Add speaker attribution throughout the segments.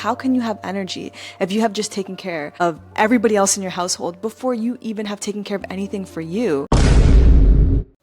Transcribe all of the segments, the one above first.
Speaker 1: how can you have energy if you have just taken care of everybody else in your household before you even have taken care of anything for you?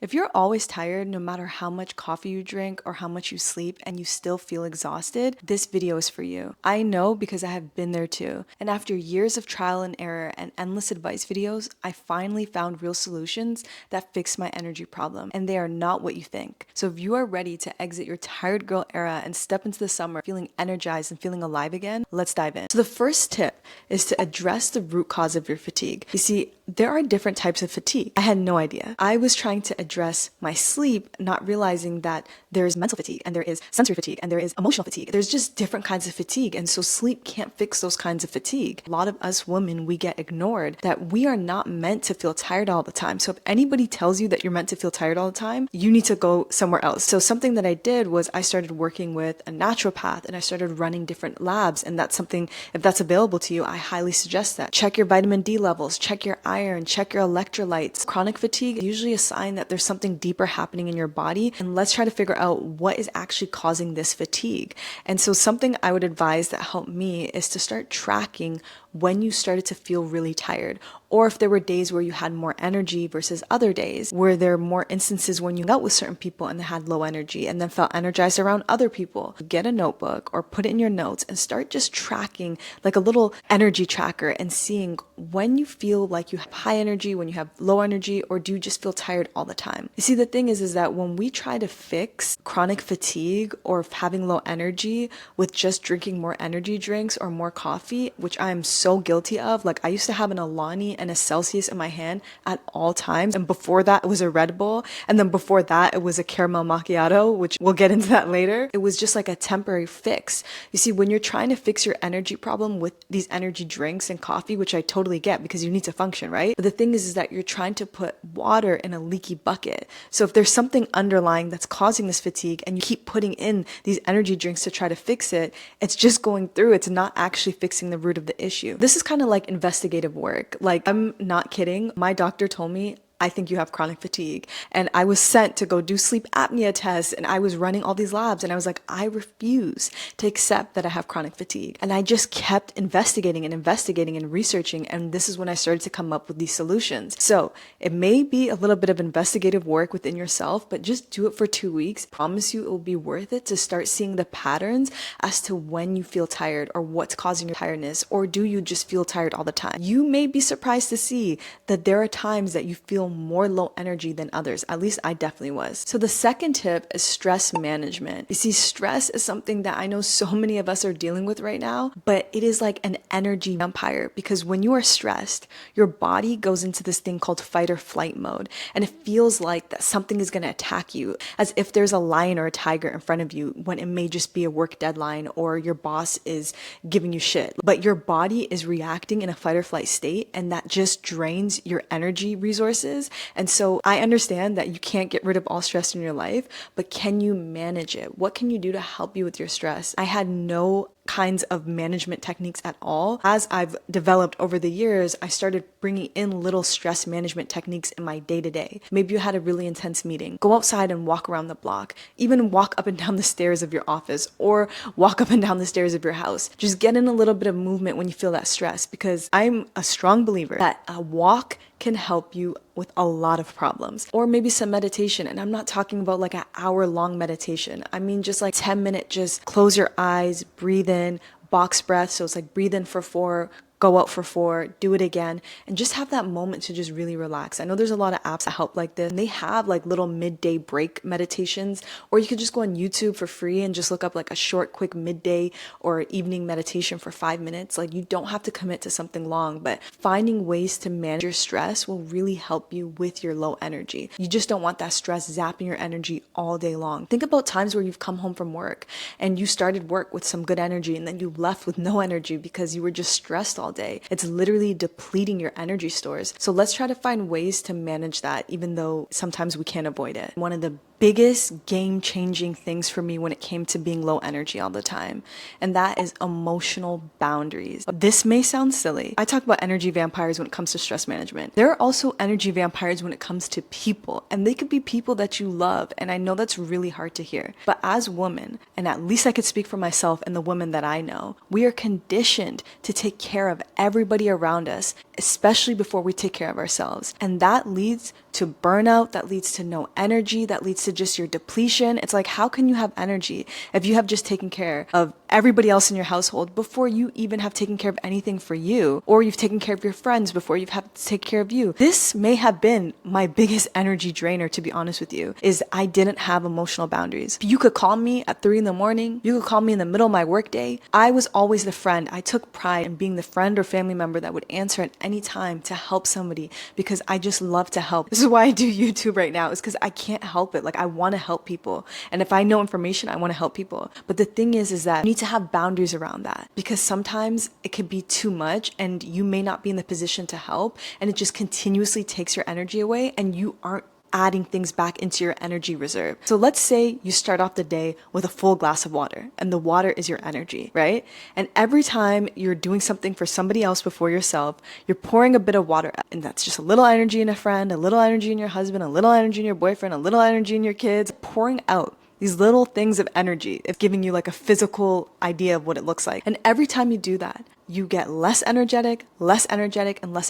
Speaker 1: If you're always tired, no matter how much coffee you drink or how much you sleep, and you still feel exhausted, this video is for you. I know because I have been there too. And after years of trial and error and endless advice videos, I finally found real solutions that fix my energy problem. And they are not what you think. So if you are ready to exit your tired girl era and step into the summer feeling energized and feeling alive again, let's dive in. So the first tip is to address the root cause of your fatigue. You see, there are different types of fatigue. I had no idea. I was trying to address my sleep, not realizing that there's mental fatigue and there is sensory fatigue and there is emotional fatigue. There's just different kinds of fatigue. And so sleep can't fix those kinds of fatigue. A lot of us women, we get ignored that we are not meant to feel tired all the time. So if anybody tells you that you're meant to feel tired all the time, you need to go somewhere else. So something that I did was I started working with a naturopath and I started running different labs. And that's something, if that's available to you, I highly suggest that. Check your vitamin D levels, check your iron, check your electrolytes. Chronic fatigue is usually a sign that there's something deeper happening in your body, and let's try to figure out what is actually causing this fatigue. And so something I would advise that helped me is to start tracking when you started to feel really tired, or if there were days where you had more energy versus other days. Were there more instances when you hung out with certain people and they had low energy and then felt energized around other people? Get a notebook or put it in your notes and start just tracking like a little energy tracker and seeing when you feel like you have high energy, when you have low energy, or do you just feel tired all the time? You see, the thing is that when we try to fix chronic fatigue or having low energy with just drinking more energy drinks or more coffee, which I am so guilty of. Like, I used to have an Alani and a Celsius in my hand at all times. And before that, it was a Red Bull. And then before that, it was a caramel macchiato, which we'll get into that later. It was just like a temporary fix. You see, when you're trying to fix your energy problem with these energy drinks and coffee, which I totally get because you need to function, right? But the thing is that you're trying to put water in a leaky bucket. So if there's something underlying that's causing this fatigue and you keep putting in these energy drinks to try to fix it, it's just going through. It's not actually fixing the root of the issue. This is kind of like investigative work. Like, I'm not kidding. My doctor told me, I think you have chronic fatigue. And I was sent to go do sleep apnea tests, and I was running all these labs, and I was like, I refuse to accept that I have chronic fatigue. And I just kept investigating and researching, and this is when I started to come up with these solutions. So it may be a little bit of investigative work within yourself, but just do it for 2 weeks. I promise you it will be worth it to start seeing the patterns as to when you feel tired or what's causing your tiredness, or do you just feel tired all the time? You may be surprised to see that there are times that you feel more low energy than others. At least I definitely was. So the second tip is stress management. You see, stress is something that I know so many of us are dealing with right now, but it is like an energy vampire, because when you are stressed, your body goes into this thing called fight or flight mode, and it feels like that something is going to attack you, as if there's a lion or a tiger in front of you, when it may just be a work deadline or your boss is giving you shit. But your body is reacting in a fight or flight state, and that just drains your energy resources. And so I understand that you can't get rid of all stress in your life, but can you manage it? What can you do to help you with your stress? I had no kinds of management techniques at all. As I've developed over the years, I started bringing in little stress management techniques in my day-to-day. Maybe you had a really intense meeting. Go outside and walk around the block. Even walk up and down the stairs of your office, or walk up and down the stairs of your house. Just get in a little bit of movement when you feel that stress, because I'm a strong believer that a walk can help you with a lot of problems. Or maybe some meditation. And I'm not talking about like an hour-long meditation. I mean just like 10-minute, just close your eyes, breathe in, box breath. So it's like breathe in for 4, go out for 4, do it again, and just have that moment to just really relax. I know there's a lot of apps that help like this, and they have like little midday break meditations, or you could just go on YouTube for free and just look up like a short, quick midday or evening meditation for 5 minutes. Like, you don't have to commit to something long, but finding ways to manage your stress will really help you with your low energy. You just don't want that stress zapping your energy all day long. Think about times where you've come home from work and you started work with some good energy, and then you left with no energy because you were just stressed all day. It's literally depleting your energy stores. So let's try to find ways to manage that, even though sometimes we can't avoid it. One of the biggest game-changing things for me when it came to being low energy all the time, and that is emotional boundaries. This may sound silly. I talk about energy vampires when it comes to stress management. There are also energy vampires when it comes to people, and they could be people that you love, and I know that's really hard to hear. But as women, and at least I could speak for myself and the women that I know, we are conditioned to take care of everybody around us, especially before we take care of ourselves. And that leads to burnout, that leads to no energy, that leads to just your depletion. It's like, how can you have energy if you have just taken care of everybody else in your household before you even have taken care of anything for you, or you've taken care of your friends before you've had to take care of you? This may have been my biggest energy drainer, to be honest with you, is I didn't have emotional boundaries. You could call me at 3 a.m, you could call me in the middle of my workday. I was always the friend. I took pride in being the friend or family member that would answer at any time to help somebody, because I just love to help. This is why I do YouTube right now, is because I can't help it. Like, I want to help people. And if I know information, I want to help people. But the thing is that you need to have boundaries around that, because sometimes it could be too much and you may not be in the position to help, and it just continuously takes your energy away and you aren't adding things back into your energy reserve. So let's say you start off the day with a full glass of water, and the water is your energy, right? And every time you're doing something for somebody else before yourself, you're pouring a bit of water out, and that's just a little energy in a friend, a little energy in your husband, a little energy in your boyfriend, a little energy in your kids, pouring out these little things of energy. It's giving you like a physical idea of what it looks like. And every time you do that, you get less energetic, and less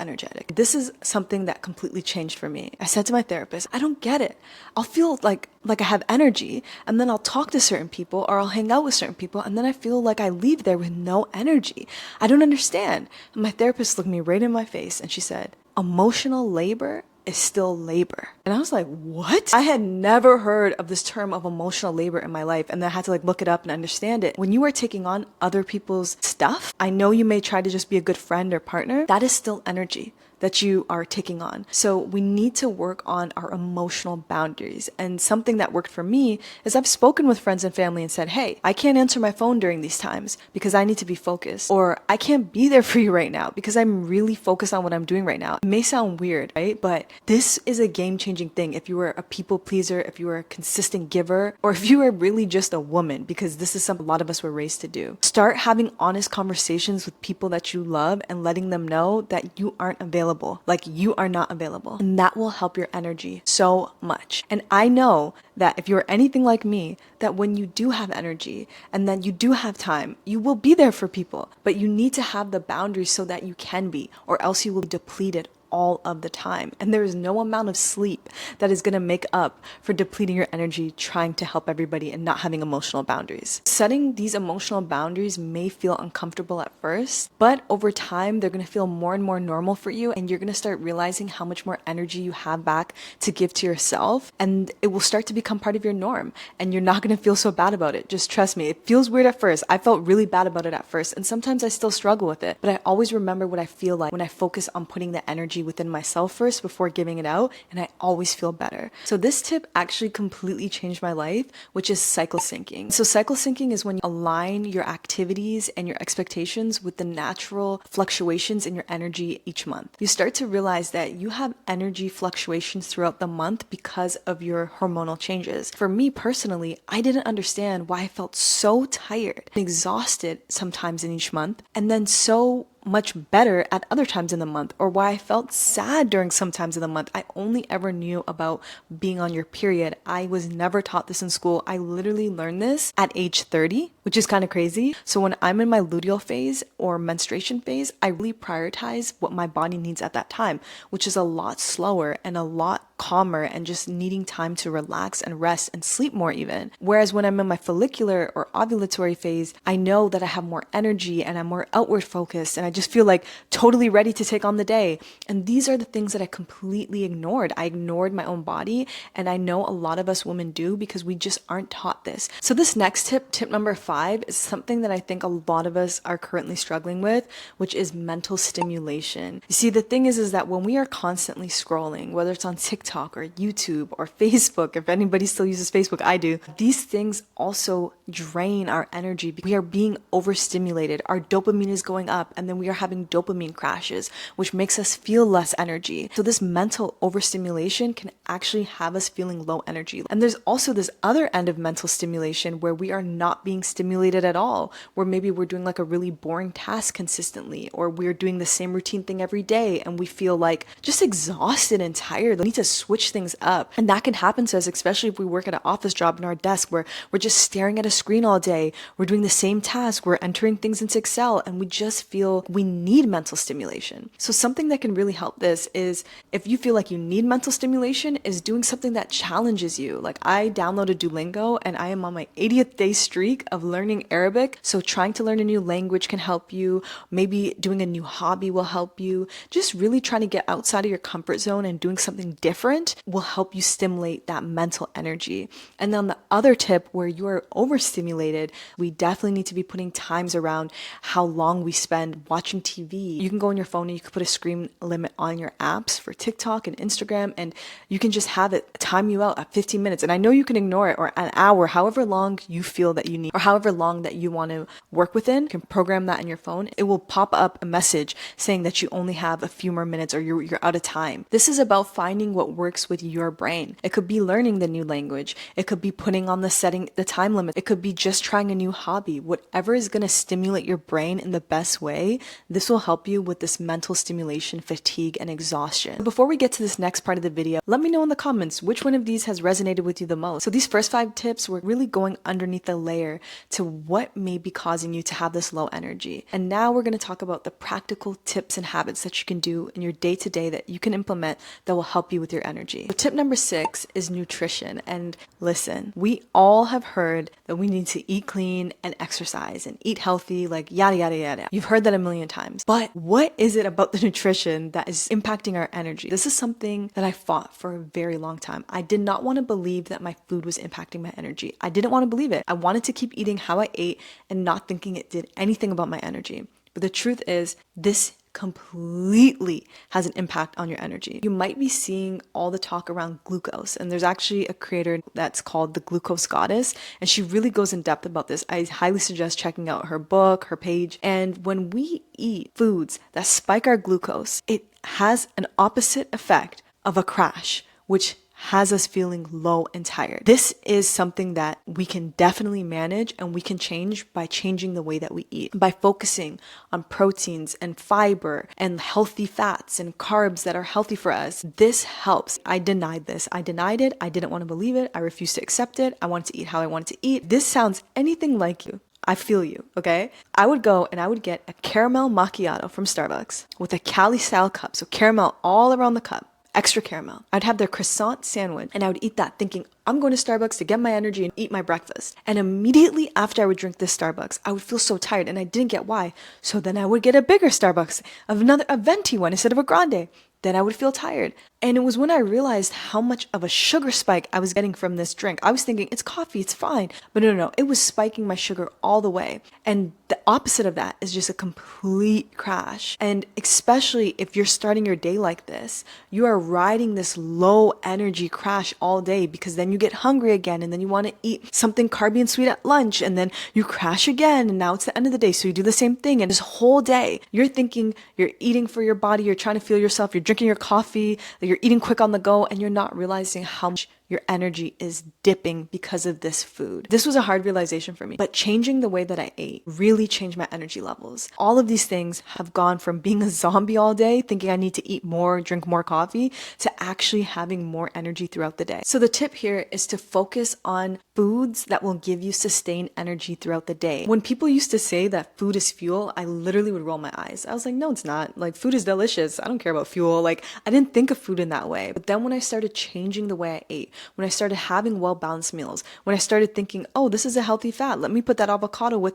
Speaker 1: energetic. This is something that completely changed for me. I said to my therapist, I don't get it. I'll feel like I have energy, and then I'll talk to certain people or I'll hang out with certain people, and then I feel like I leave there with no energy. I don't understand. And my therapist looked me right in my face and she said, emotional labor is still labor. And I was like, what? I had never heard of this term of emotional labor in my life, and then I had to look it up and understand it. When you are taking on other people's stuff, I know you may try to just be a good friend or partner, that is still energy that you are taking on. So we need to work on our emotional boundaries. And something that worked for me is I've spoken with friends and family and said, hey, I can't answer my phone during these times because I need to be focused. Or I can't be there for you right now because I'm really focused on what I'm doing right now. It may sound weird, right? But this is a game-changing thing. If you are a people pleaser, if you are a consistent giver, or if you are really just a woman, because this is something a lot of us were raised to do. Start having honest conversations with people that you love and letting them know that you aren't available. Like, you are not available. And that will help your energy so much. And I know that if you're anything like me, that when you do have energy and then you do have time, you will be there for people. But you need to have the boundaries so that you can be, or else you will be depleted all of the time. And there is no amount of sleep that is going to make up for depleting your energy trying to help everybody and not having emotional boundaries. Setting these emotional boundaries may feel uncomfortable at first, but over time, they're going to feel more and more normal for you, and you're going to start realizing how much more energy you have back to give to yourself, and it will start to become part of your norm, and you're not going to feel so bad about it. Just trust me. It feels weird at first. I felt really bad about it at first, and sometimes I still struggle with it, but I always remember what I feel like when I focus on putting the energy within myself first before giving it out, and I always feel better. So this tip actually completely changed my life, which is cycle syncing. So cycle syncing is when you align your activities and your expectations with the natural fluctuations in your energy each month. You start to realize that you have energy fluctuations throughout the month because of your hormonal changes. For me personally, I didn't understand why I felt so tired and exhausted sometimes in each month, and then so much better at other times in the month, or why I felt sad during some times of the month. I only ever knew about being on your period. I was never taught this in school. I literally learned this at age 30, which is kind of crazy. So when I'm in my luteal phase or menstruation phase, I really prioritize what my body needs at that time, which is a lot slower and a lot calmer and just needing time to relax and rest and sleep more even. Whereas when I'm in my follicular or ovulatory phase, I know that I have more energy and I'm more outward focused, and I just feel like totally ready to take on the day. And these are the things that I completely ignored. I ignored my own body, and I know a lot of us women do because we just aren't taught this. So this next tip number 5, is something that I think a lot of us are currently struggling with, which is mental stimulation. You see, the thing is that when we are constantly scrolling, whether it's on TikTok, TikTok or YouTube or Facebook. If anybody still uses Facebook, I do. These things also drain our energy. We are being overstimulated. Our dopamine is going up, and then we are having dopamine crashes, which makes us feel less energy. So this mental overstimulation can actually have us feeling low energy. And there's also this other end of mental stimulation where we are not being stimulated at all, where maybe we're doing like a really boring task consistently, or we're doing the same routine thing every day and we feel like just exhausted and tired. We need to switch things up. And that can happen to us, especially if we work at an office job in our desk where we're just staring at a screen all day. We're doing the same task. We're entering things into Excel and we just feel we need mental stimulation. So something that can really help this is, if you feel like you need mental stimulation, is doing something that challenges you. Like, I downloaded Duolingo and I am on my 80th day streak of learning Arabic. So trying to learn a new language can help you. Maybe doing a new hobby will help you. Just really trying to get outside of your comfort zone and doing something different will help you stimulate that mental energy. And then the other tip, where you are overstimulated, we definitely need to be putting times around how long we spend watching TV. You can go on your phone and you can put a screen limit on your apps for TikTok and Instagram, and you can just have it time you out at 15 minutes. And I know you can ignore it, or an hour, however long you feel that you need, or however long that you want to work within. You can program that in your phone. It will pop up a message saying that you only have a few more minutes or you're out of time. This is about finding what works with your brain. It could be learning the new language. It could be putting on the time limit. It could be just trying a new hobby. Whatever is going to stimulate your brain in the best way, this will help you with this mental stimulation, fatigue, and exhaustion. Before we get to this next part of the video, let me know in the comments which one of these has resonated with you the most. So these first 5 tips were really going underneath the layer to what may be causing you to have this low energy. And now we're going to talk about the practical tips and habits that you can do in your day-to-day that you can implement that will help you with your energy. So tip number 6 is nutrition. And listen, we all have heard that we need to eat clean and exercise and eat healthy, like yada, yada, yada. You've heard that a million times. But what is it about the nutrition that is impacting our energy? This is something that I fought for a very long time. I did not want to believe that my food was impacting my energy. I didn't want to believe it. I wanted to keep eating how I ate and not thinking it did anything about my energy. But the truth is, this completely has an impact on your energy. You might be seeing all the talk around glucose, and there's actually a creator that's called the Glucose Goddess, and she really goes in depth about this. I highly suggest checking out her book, her page. And when we eat foods that spike our glucose, it has an opposite effect of a crash, which has us feeling low and tired. This is something that we can definitely manage, and we can change by changing the way that we eat, by focusing on proteins and fiber and healthy fats and carbs that are healthy for us. This helps. I denied this. I denied it. I didn't want to believe it. I refused to accept it. I wanted to eat how I wanted to eat. This sounds anything like you. I feel you, okay? I would go and I would get a caramel macchiato from Starbucks with a Cali style cup, so caramel all around the cup. Extra caramel. I'd have their croissant sandwich and I would eat that thinking, I'm going to Starbucks to get my energy and eat my breakfast. And immediately after I would drink this Starbucks, I would feel so tired and I didn't get why. So then I would get a bigger Starbucks, a venti one instead of a grande. Then I would feel tired. And it was when I realized how much of a sugar spike I was getting from this drink. I was thinking, it's coffee, it's fine. But no, it was spiking my sugar all the way. And the opposite of that is just a complete crash. And especially if you're starting your day like this, you are riding this low energy crash all day, because then you get hungry again and then you want to eat something carby and sweet at lunch and then you crash again and now it's the end of the day. So you do the same thing, and this whole day you're thinking you're eating for your body, you're trying to feel yourself, you're drinking your coffee, you're eating quick on the go, and you're not realizing how much your energy is dipping because of this food. This was a hard realization for me, but changing the way that I ate really changed my energy levels. All of these things have gone from being a zombie all day, thinking I need to eat more, drink more coffee, to actually having more energy throughout the day. So the tip here is to focus on foods that will give you sustained energy throughout the day. When people used to say that food is fuel, I literally would roll my eyes. I was like, no, it's not. Like, food is delicious. I don't care about fuel. Like, I didn't think of food in that way. But then when I started changing the way I ate, when I started having well-balanced meals, when I started thinking, oh, this is a healthy fat. Let me put that avocado with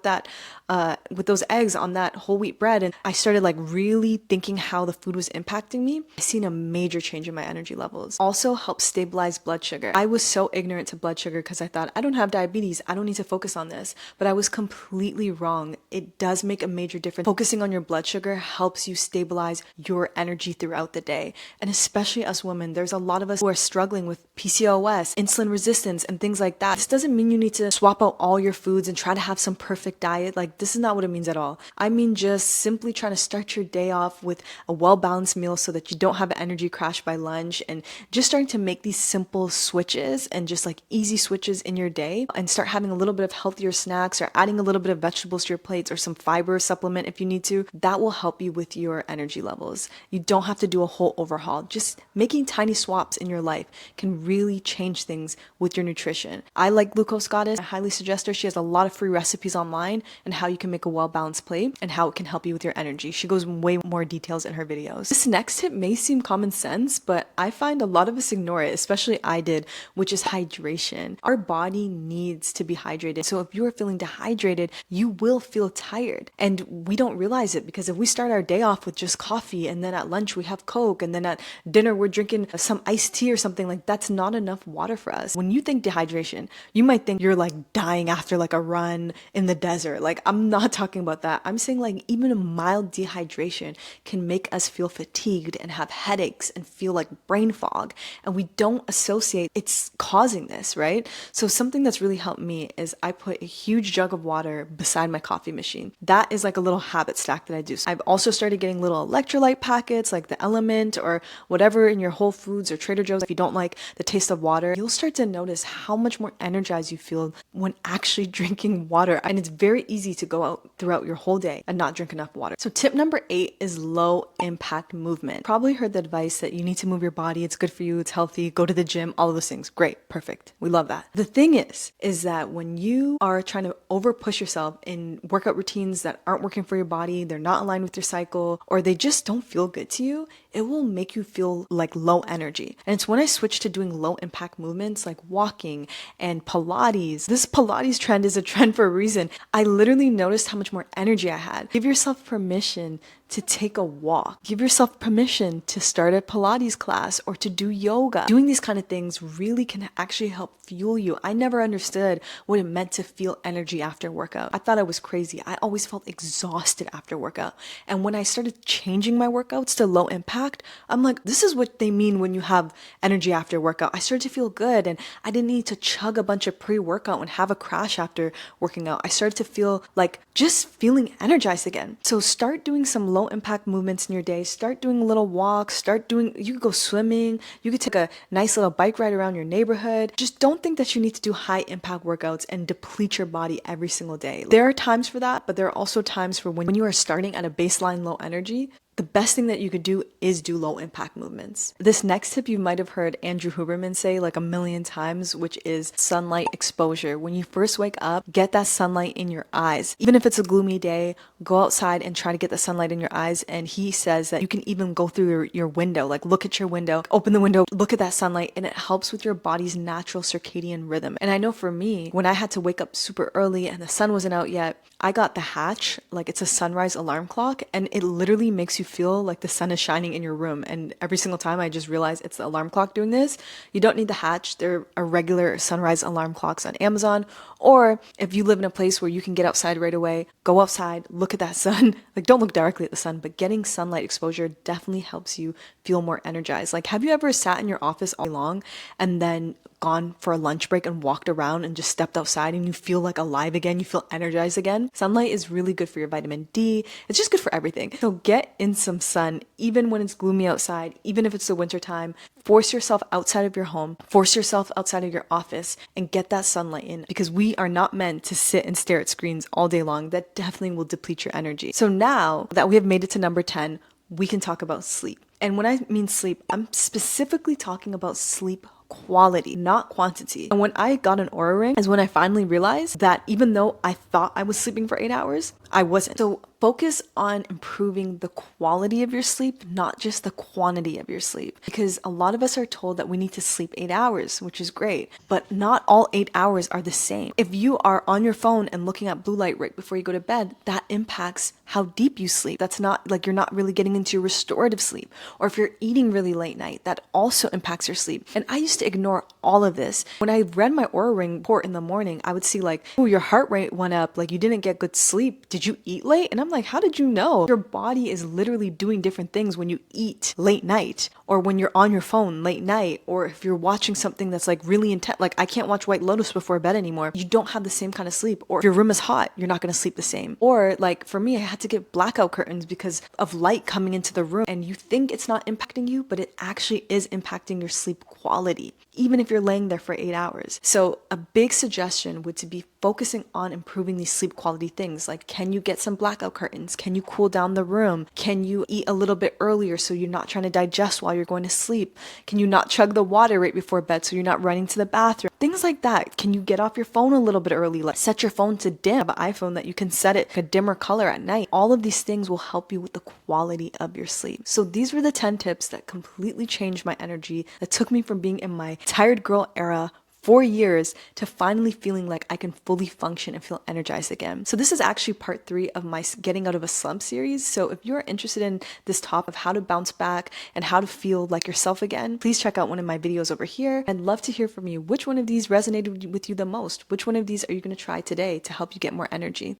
Speaker 1: with those eggs on that whole wheat bread. And I started like really thinking how the food was impacting me. I seen a major change in my energy levels. Also helps stabilize blood sugar. I was so ignorant to blood sugar because I thought I don't have diabetes. I don't need to focus on this, but I was completely wrong. It does make a major difference. Focusing on your blood sugar helps you stabilize your energy throughout the day. And especially us women, there's a lot of us who are struggling with PCOS, insulin resistance, and things like that. This doesn't mean you need to swap out all your foods and try to have some perfect diet. Like, this is not what it means at all. I mean, just simply trying to start your day off with a well-balanced meal so that you don't have an energy crash by lunch, and just starting to make these simple switches and just like easy switches in your day, and start having a little bit of healthier snacks or adding a little bit of vegetables to your plates or some fiber supplement if you need to. That will help you with your energy levels. You don't have to do a whole overhaul. Just making tiny swaps in your life can really change things with your nutrition. I like Glucose Goddess. I highly suggest her. She has a lot of free recipes online and how you can make a well-balanced plate and how it can help you with your energy. She goes way more details in her videos. This next tip may seem common sense, but I find a lot of us ignore it, especially I did, which is hydration. Our body needs to be hydrated. So if you are feeling dehydrated, you will feel tired. And we don't realize it because if we start our day off with just coffee and then at lunch we have Coke and then at dinner we're drinking some iced tea or something, like that's not enough water for us. When you think dehydration, you might think you're like dying after like a run in the desert. Like, I'm not talking about that. I'm saying like even a mild dehydration can make us feel fatigued and have headaches and feel like brain fog. And we don't associate it's causing this, right? So something that's really helped me is I put a huge jug of water beside my coffee machine. That is like a little habit stack that I do. So I've also started getting little electrolyte packets like the Element or whatever in your Whole Foods or Trader Joe's. If you don't like the taste of water, you'll start to notice how much more energized you feel when actually drinking water. And it's very easy to go out throughout your whole day and not drink enough water. So tip number 8 is low impact movement. Probably heard the advice that you need to move your body. It's good for you. It's healthy. Go to the gym. All of those things. Great. Perfect. We love that. The thing is that when you are trying to over push yourself in workout routines that aren't working for your body, they're not aligned with your cycle, or they just don't feel good to you, it will make you feel like low energy. And it's when I switched to doing low impact movements like walking and Pilates. This Pilates trend is a trend for a reason. I literally noticed how much more energy I had. Give yourself permission to take a walk. Give yourself permission to start a Pilates class or to do yoga. Doing these kind of things really can actually help fuel you. I never understood what it meant to feel energy after workout. I thought I was crazy. I always felt exhausted after workout. And when I started changing my workouts to low impact, I'm like, this is what they mean when you have energy after workout. I started to feel good and I didn't need to chug a bunch of pre-workout and have a crash after working out. I started to feel like just feeling energized again. So start doing some low impact movements in your day. Start doing a little walks. You could go swimming. You could take a nice little bike ride around your neighborhood. Just don't think that you need to do high impact workouts and deplete your body every single day. There are times for that, but there are also times for when you are starting at a baseline low energy. The best thing that you could do is do low impact movements. This next tip you might have heard Andrew Huberman say like a million times, which is sunlight exposure. When you first wake up, get that sunlight in your eyes. Even if it's a gloomy day, go outside and try to get the sunlight in your eyes. And he says that you can even go through your window, like look at your window, open the window, look at that sunlight, and it helps with your body's natural circadian rhythm. And I know for me, when I had to wake up super early and the sun wasn't out yet, I got the Hatch, like it's a sunrise alarm clock, and it literally makes you feel like the sun is shining in your room. And every single time I just realize it's the alarm clock doing this. You don't need the Hatch. There are regular sunrise alarm clocks on Amazon. Or if you live in a place where you can get outside right away, go outside, look at that sun. Like, don't look directly at the sun, but getting sunlight exposure definitely helps you feel more energized. Like, have you ever sat in your office all day long and then gone for a lunch break and walked around and just stepped outside and you feel like alive again, you feel energized again? Sunlight is really good for your vitamin D. It's just good for everything. So get in some sun, even when it's gloomy outside, even if it's the winter time. Force yourself outside of your home, force yourself outside of your office, and get that sunlight in, because we are not meant to sit and stare at screens all day long. That definitely will deplete your energy. So now that we have made it to number 10, we can talk about sleep. And when I mean sleep, I'm specifically talking about sleep quality, not quantity. And when I got an Oura Ring is when I finally realized that even though I thought I was sleeping for 8 hours, I wasn't. So focus on improving the quality of your sleep, not just the quantity of your sleep. Because a lot of us are told that we need to sleep 8 hours, which is great, but not all 8 hours are the same. If you are on your phone and looking at blue light right before you go to bed, that impacts how deep you sleep. That's not like you're not really getting into your restorative sleep. Or if you're eating really late night, that also impacts your sleep. And I used to ignore all of this. When I read my Oura Ring report in the morning, I would see like, oh, your heart rate went up, like you didn't get good sleep. Did you eat late? And I'm like, how did you know? Your body is literally doing different things when you eat late night, or when you're on your phone late night, or if you're watching something that's like really intense. Like I can't watch White Lotus before bed anymore. You don't have the same kind of sleep. Or if your room is hot, you're not going to sleep the same. Or like for me, I had to get blackout curtains because of light coming into the room, and you think it's not impacting you, but it actually is impacting your sleep quality, even if you're laying there for 8 hours. So a big suggestion would to be focusing on improving these sleep quality things. Like, can you get some blackout curtains? Can you cool down the room? Can you eat a little bit earlier so you're not trying to digest while you're going to sleep? Can you not chug the water right before bed so you're not running to the bathroom? Things like that. Can you get off your phone a little bit early? Like set your phone to dim. I have an iPhone that you can set it a dimmer color at night. All of these things will help you with the quality of your sleep. So these were the 10 tips that completely changed my energy, that took me from being in my tired girl era 4 years to finally feeling like I can fully function and feel energized again. So this is actually part 3 of my getting out of a slump series. So if you're interested in this topic of how to bounce back and how to feel like yourself again, please check out one of my videos over here. I'd love to hear from you. Which one of these resonated with you the most? Which one of these are you going to try today to help you get more energy?